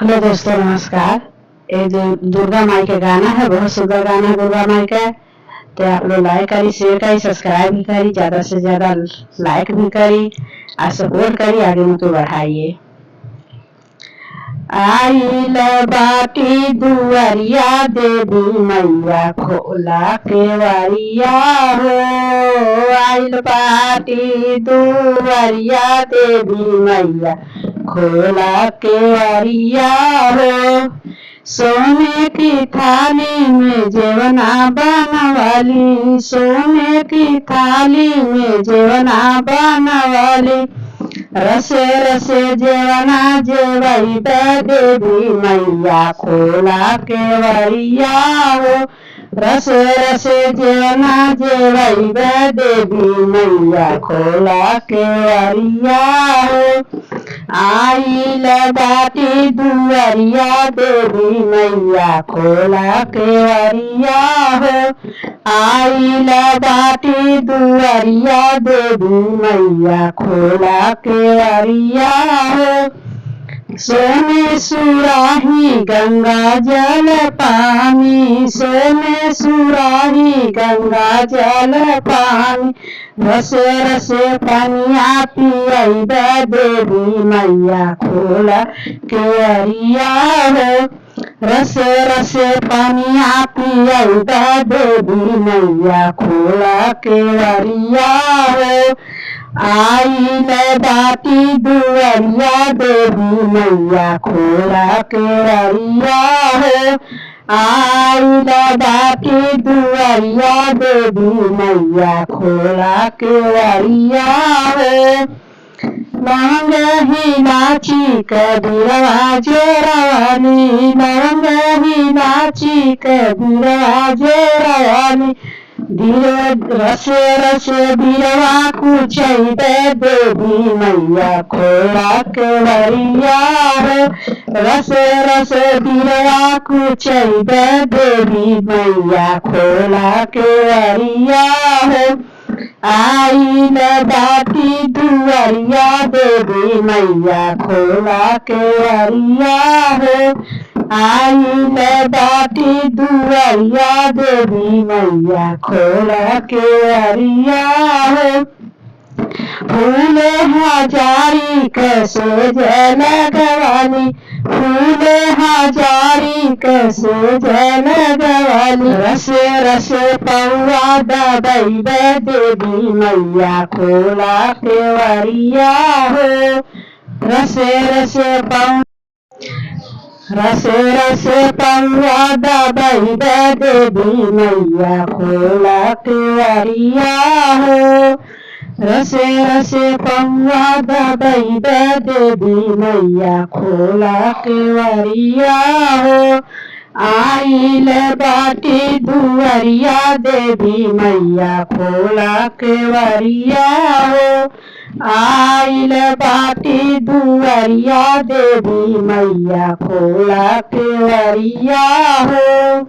Hello दोस्तों, नमस्कार। ये जो दुर्गा माई का गाना है, बहुत सुंदर गाना है दुर्गा माई का। तो आप लोग लाइक करी, शेयर करी, सब्सक्राइब भी करी, ज्यादा से ज्यादा लाइक भी करी और सपोर्ट करी, आगे मुझे बढ़ाइए। आइल बाटी दुआरिया देवी मैया खोला केवरिया हो। आइल बाटी दुआरिया देवी मैया खोला केवरिया हो। सोने की थाली में जेवना बनवाली, सोने की थाली में जेवना बनवाली। रसे रसे जेवना जेवई देवी मैया खोला केवरिया हो। रसे रसे जेवना जेवई देवी मैया खोला केवरिया हो। आइल बाटी दुआरिया देवी मैया खोला केवरिया हो। आइल बाटी दुआरिया देवी मैया खोला केवरिया हो। सोने सुराही गंगा जल पानी, सोने सुराही गंगा जल पानी। रसे रसे पनिया पियई देवी मैया खोला केवरिया हो। रसे रसे पनिया पियई देवी मैया खोला केवरिया हो। आइल बाटी दुआरिया देवी मैया खोला केवरिया हो। आइल बाटी दुआरिया देवी मैया खोला केवरिया हो। लवंग हिलाची कबीरवा जोरानी, लवंग हिलाची कबीरवा जोरानी। धीरे रसे रसे बीरवा कुचई देवी मैया खोला केवरिया हो। रसे रसे बीरवा कुचई देवी मैया खोला केवरिया हो। आइल बाटी दुआरिया देवी मैया खोला केवरिया हो। आइल बाटी दुआरिया देवी मैया खोला केवरिया हो। फूल हजारी कैसे जल गवाली, फूल हजारी कैसे जल गवाली। रसे रसे पौआ दबई देवी मैया खोला केवरिया हो। रसे रसे रसे रसे पौआ दबई देवी मैया खोला केवरिया हो। रसे रसे पौआ दबई देवी मैया खोला केवरिया हो। आइल बाटी दुआरिया देवी मैया खोला केवरिया हो। आइल बाटी दुआरिया देवी मैया खोला केवरिया हो।